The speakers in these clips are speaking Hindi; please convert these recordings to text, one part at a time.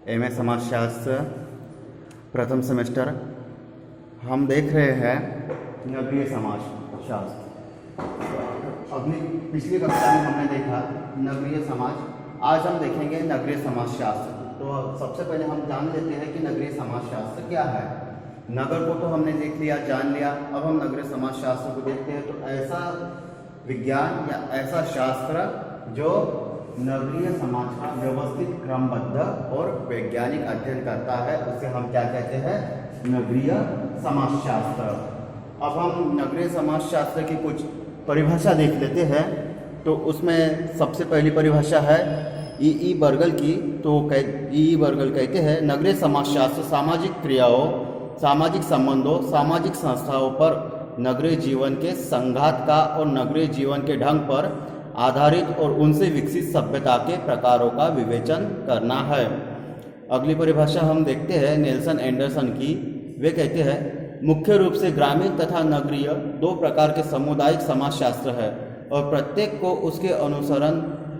एमए समाजशास्त्र प्रथम सेमेस्टर। हम देख रहे हैं नगरीय समाजशास्त्र। अगली पिछली कक्षा में हमने देखा नगरीय समाज, आज हम देखेंगे नगरीय समाजशास्त्र। तो सबसे पहले हम जान लेते हैं कि नगरीय समाजशास्त्र क्या है। नगर को तो हमने देख लिया, जान लिया। अब हम नगरीय समाजशास्त्र को देखते हैं। तो ऐसा विज्ञान या ऐसा शास्त्र जो नगरीय समाज का व्यवस्थित, क्रमबद्ध और वैज्ञानिक अध्ययन करता है, उसे हम क्या कहते हैं? नगरीय समाजशास्त्र। अब हम नगरीय समाजशास्त्र की कुछ परिभाषा देख लेते हैं। तो उसमें सबसे पहली परिभाषा है ई बर्गल की। तो ई बर्गल कहते हैं नगरीय समाजशास्त्र सामाजिक क्रियाओं, सामाजिक संबंधों, सामाजिक संस्थाओं पर नगरीय जीवन के संघात का और नगरीय जीवन के ढंग पर आधारित और उनसे विकसित सभ्यता के प्रकारों का विवेचन करना है। अगली परिभाषा हम देखते हैं नेल्सन एंडरसन की। वे कहते हैं मुख्य रूप से ग्रामीण तथा नगरीय दो प्रकार के सामुदायिक समाजशास्त्र है और प्रत्येक को उसके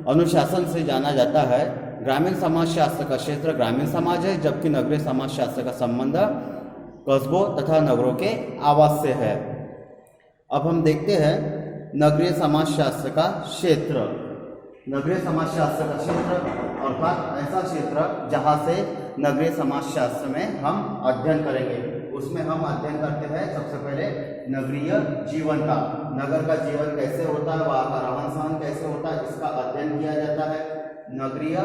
अनुशासन से जाना जाता है। ग्रामीण समाजशास्त्र का क्षेत्र ग्रामीण समाज है, जबकि नगरीय समाजशास्त्र का संबंध कस्बों तथा नगरों के आवास से है। अब हम देखते हैं नगरीय समाजशास्त्र का क्षेत्र। नगरीय समाजशास्त्र का क्षेत्र अर्थात ऐसा क्षेत्र जहाँ से नगरीय समाजशास्त्र में हम अध्ययन करेंगे। उसमें हम अध्ययन करते हैं सबसे पहले नगरीय जीवन का। नगर का जीवन कैसे होता है, वहाँ का रहन सहन कैसे होता है, इसका अध्ययन किया जाता है। नगरीय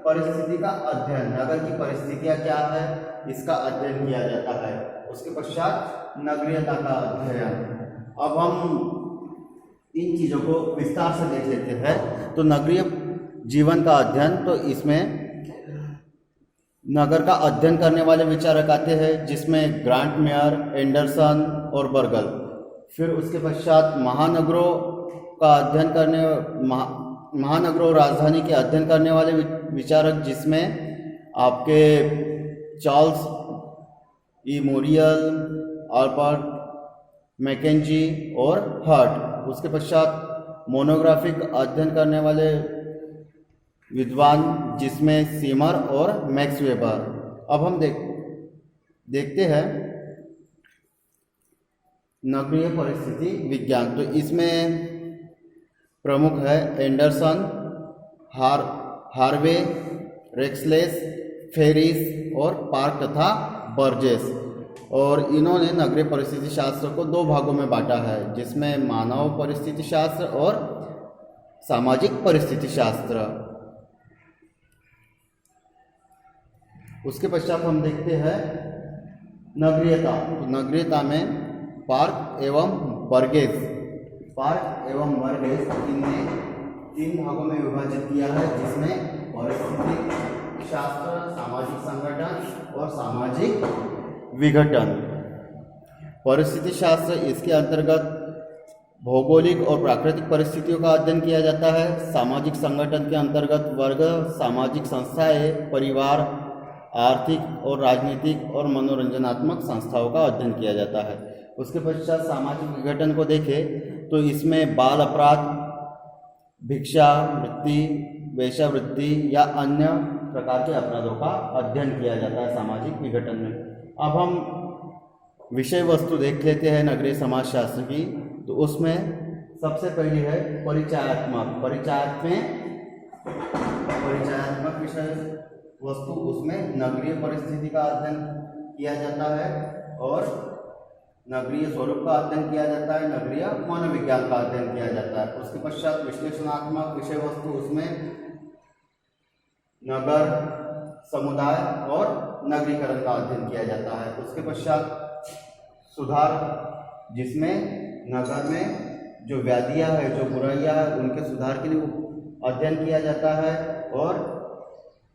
परिस्थिति का अध्ययन, नगर की परिस्थितियाँ क्या है, इसका अध्ययन किया जाता है। उसके पश्चात नगरीयता का अध्ययन। अब हम इन चीज़ों को विस्तार से देख लेते हैं। तो नगरीय जीवन का अध्ययन, तो इसमें नगर का अध्ययन करने वाले विचारक आते हैं, जिसमें ग्रांट मेयर, एंडरसन और बर्गल। फिर उसके पश्चात महानगरों का अध्ययन करने, महानगरों और राजधानी के अध्ययन करने वाले विचारक, जिसमें आपके Charles E Morial, Albert McKenzie और हर्ट। उसके पश्चात मोनोग्राफिक अध्ययन करने वाले विद्वान, जिसमें सीमर और मैक्स वेबर। अब हम देखते हैं नगरीय परिस्थिति विज्ञान। तो इसमें प्रमुख है एंडरसन, हार्वे, रेक्सलेस, फेरिस और पार्क तथा बर्जेस। और इन्होंने नगरीय परिस्थिति शास्त्र को दो भागों में बांटा है, जिसमें मानव परिस्थिति शास्त्र और सामाजिक परिस्थिति शास्त्र। उसके पश्चात हम देखते हैं नगरीयता। तो नगरीयता में पार्क एवं बर्गेस, इनने तीन भागों में विभाजित किया है, जिसमें परिस्थिति शास्त्र, सामाजिक संगठन और सामाजिक विघटन। परिस्थिति शास्त्र, इसके अंतर्गत भौगोलिक और प्राकृतिक परिस्थितियों का अध्ययन किया जाता है। सामाजिक संगठन के अंतर्गत वर्ग, सामाजिक संस्थाएं, परिवार, आर्थिक और राजनीतिक और मनोरंजनात्मक संस्थाओं का अध्ययन किया जाता है। उसके पश्चात सामाजिक विघटन को देखें तो इसमें बाल अपराध, भिक्षा वृत्ति, वेश्यावृत्ति या अन्य प्रकार के अपराधों का अध्ययन किया जाता है सामाजिक विघटन में। अब हम विषय वस्तु देख लेते हैं नगरीय समाजशास्त्र की। तो उसमें सबसे पहली है परिचयात्मक विषय वस्तु। उसमें नगरीय परिस्थिति का अध्ययन किया जाता है और नगरीय स्वरूप का अध्ययन किया जाता है, नगरीय मनोविज्ञान का अध्ययन किया जाता है। उसके पश्चात विश्लेषणात्मक विषय वस्तु, उसमें नगर, समुदाय और नगरीकरण का अध्ययन किया जाता है। उसके पश्चात सुधार, जिसमें नगर में जो व्याधियाँ है, जो बुराइयाँ है, उनके सुधार के लिए अध्ययन किया जाता है। और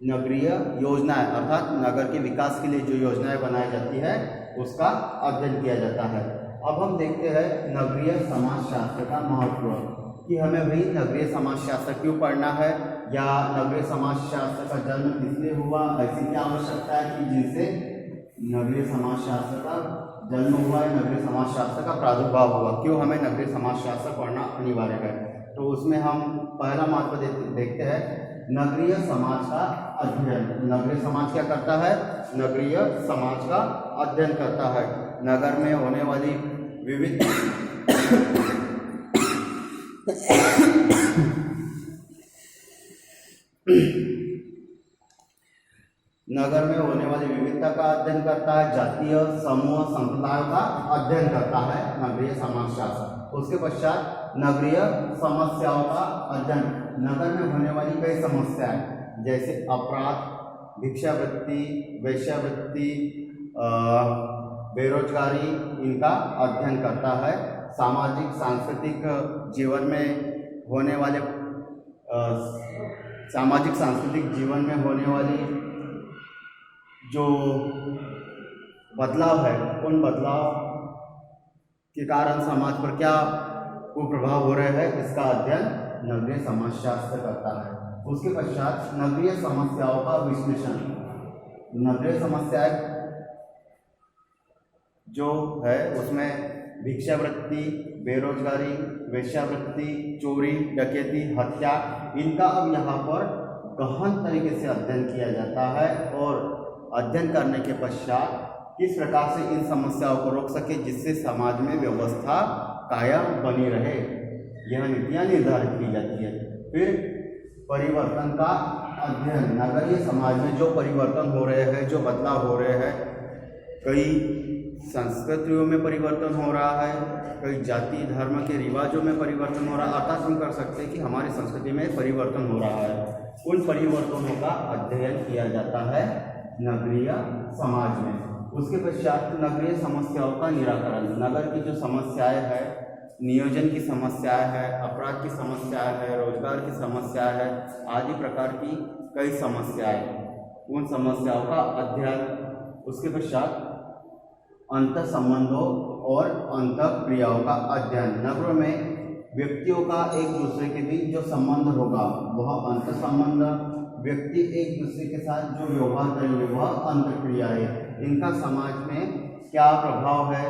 नगरीय योजनाएं अर्थात नगर के विकास के लिए जो योजनाएं बनाई जाती है, उसका अध्ययन किया जाता है। अब हम देखते हैं नगरीय समाजशास्त्र का महत्व, कि हमें भी नगरीय समाजशास्त्र क्यों पढ़ना है, या नगरीय समाजशास्त्र का जन्म किसलिए हुआ, ऐसी क्या आवश्यकता है कि जिनसे नगरीय समाजशास्त्र का जन्म हुआ है, नगरीय समाजशास्त्र का प्रादुर्भाव हुआ, क्यों हमें नगरीय समाजशास्त्र पढ़ना अनिवार्य है। तो उसमें हम पहला महत्व देखते हैं नगरीय समाज का अध्ययन। नगरीय समाज क्या करता है? नगरीय समाज का अध्ययन करता है। नगर में होने वाली विविध नगर में होने वाली विविधता का अध्ययन करता है। जातीय समूह संप्रदायों का अध्ययन करता है नगरीय समाजशास्त्र। उसके पश्चात नगरीय समस्याओं का अध्ययन। नगर में होने वाली कई समस्याएं जैसे अपराध, भिक्षावृत्ति, वेश्यावृत्ति, बेरोजगारी, इनका अध्ययन करता है। सामाजिक सांस्कृतिक जीवन में होने वाले सामाजिक सांस्कृतिक जीवन में होने वाली जो बदलाव है, उन बदलाव के कारण समाज पर क्या कुप्रभाव हो रहे हैं, इसका अध्ययन नगरीय समाजशास्त्र करता है। उसके पश्चात नगरीय समस्याओं का विश्लेषण। नगरीय समस्याएं जो है उसमें भिक्षावृत्ति, बेरोजगारी, वेश्यावृत्ति, चोरी, डकैती, हत्या, इनका अब यहाँ पर गहन तरीके से अध्ययन किया जाता है और अध्ययन करने के पश्चात किस प्रकार से इन समस्याओं को रोक सके जिससे समाज में व्यवस्था कायम बनी रहे, यह नीतियाँ निर्धारित की जाती है। फिर परिवर्तन का अध्ययन। नगरीय समाज में जो परिवर्तन हो रहे हैं, जो बदलाव हो रहे हैं, कई संस्कृतियों में परिवर्तन हो रहा है, कई जाति धर्म के रिवाजों में परिवर्तन हो रहा है, अर्थात हम कर सकते हैं कि हमारी संस्कृति में परिवर्तन हो रहा है। उन परिवर्तनों का अध्ययन किया जाता है नगरीय समाज में। उसके पश्चात नगरीय समस्याओं का निराकरण। नगर की जो समस्याएं हैं, नियोजन की समस्याएं है, अपराध की समस्याएं है, रोजगार की समस्याएं है, आदि प्रकार की कई समस्याएं, उन समस्याओं का अध्ययन। उसके पश्चात अंतर संबंधों और अंतर क्रियाओं का अध्ययन। नगरों में व्यक्तियों का एक दूसरे के बीच जो संबंध होगा वह अंतर संबंध, व्यक्ति एक दूसरे के साथ जो व्यवहार करेंगे वह अंतर क्रिया है, इनका समाज में क्या प्रभाव है,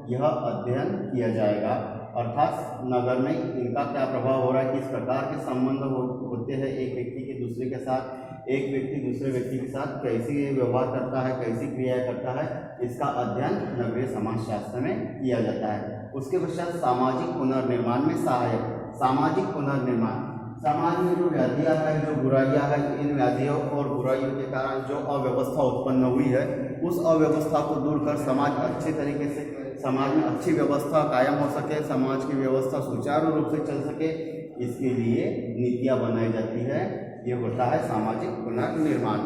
यह अध्ययन किया जाएगा। अर्थात नगर में इनका क्या प्रभाव हो रहा है, किस प्रकार के संबंध होते हैं एक व्यक्ति के दूसरे के साथ, एक व्यक्ति दूसरे व्यक्ति के साथ कैसे व्यवहार करता है, कैसी क्रियाएं करता है, इसका अध्ययन नगरीय समाजशास्त्र में किया जाता है। उसके पश्चात सामाजिक पुनर्निर्माण में सहायक। सामाजिक पुनर्निर्माण, समाज में जो व्याधियाँ हैं, जो बुराइयाँ हैं, इन व्याधियों और बुराइयों के कारण जो अव्यवस्था उत्पन्न हुई है, उस अव्यवस्था को दूर कर समाज अच्छे तरीके से, समाज में अच्छी व्यवस्था कायम हो सके, समाज की व्यवस्था सुचारू रूप से चल सके, इसके लिए नीतियाँ बनाई जाती है। ये होता है सामाजिक पुनर्निर्माण।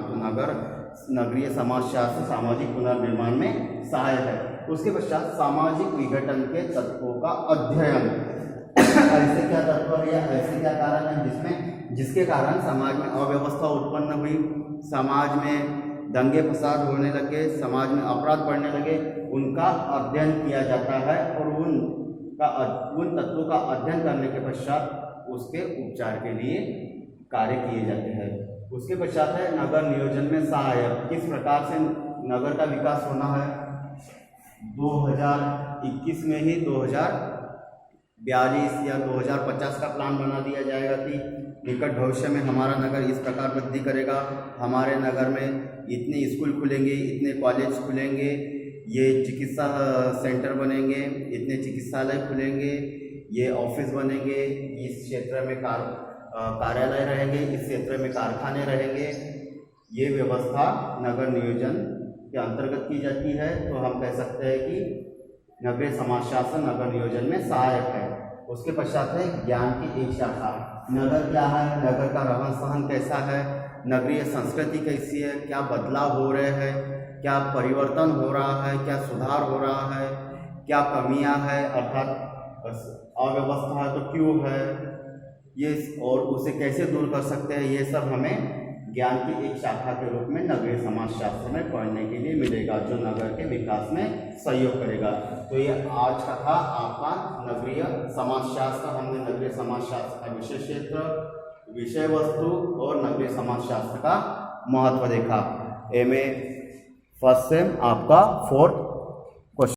नगरीय समाजशास्त्र सामाजिक पुनर्निर्माण में सहायक है। उसके पश्चात सामाजिक विघटन के तत्वों का अध्ययन। ऐसे क्या तत्व है या ऐसे क्या कारण है जिसके कारण समाज में अव्यवस्था उत्पन्न हुई, समाज में दंगे फसाद होने लगे, समाज में अपराध बढ़ने लगे, उनका अध्ययन किया जाता है और उन तत्वों का अध्ययन करने के पश्चात उसके उपचार के लिए कार्य किए जाते हैं। उसके पश्चात है नगर नियोजन में सहायक। किस प्रकार से नगर का विकास होना है, 2021 में ही 2042 या 2050 का प्लान बना दिया जाएगा कि निकट भविष्य में हमारा नगर इस प्रकार वृद्धि करेगा, हमारे नगर में इतने स्कूल खुलेंगे, इतने कॉलेज खुलेंगे, ये चिकित्सा सेंटर बनेंगे, इतने चिकित्सालय खुलेंगे, ये ऑफिस बनेंगे, इस क्षेत्र में कार्यालय रहेंगे, इस क्षेत्र में कारखाने रहेंगे। ये व्यवस्था नगर नियोजन के अंतर्गत की जाती है। तो हम कह सकते हैं कि नगरीय समाजशास्त्र नगर नियोजन में सहायक है। उसके पश्चात है ज्ञान की एक शाखा। नगर क्या है, नगर का रहन सहन कैसा है, नगरीय संस्कृति कैसी है, क्या बदलाव हो रहे हैं, क्या परिवर्तन हो रहा है, क्या सुधार हो रहा है, क्या कमियां हैं, अर्थात अव्यवस्था है तो क्यों है ये, और उसे कैसे दूर कर सकते हैं, ये सब हमें ज्ञान की एक शाखा के रूप में नगरीय समाजशास्त्र में पढ़ने के लिए मिलेगा, जो नगर के विकास में सहयोग करेगा। तो ये आज का था आपका नगरीय समाजशास्त्र। हमने नगरीय समाजशास्त्र का विषय क्षेत्र, विषय वस्तु और नगरीय समाजशास्त्र का महत्व देखा। MA फर्स्ट सेम आपका 4th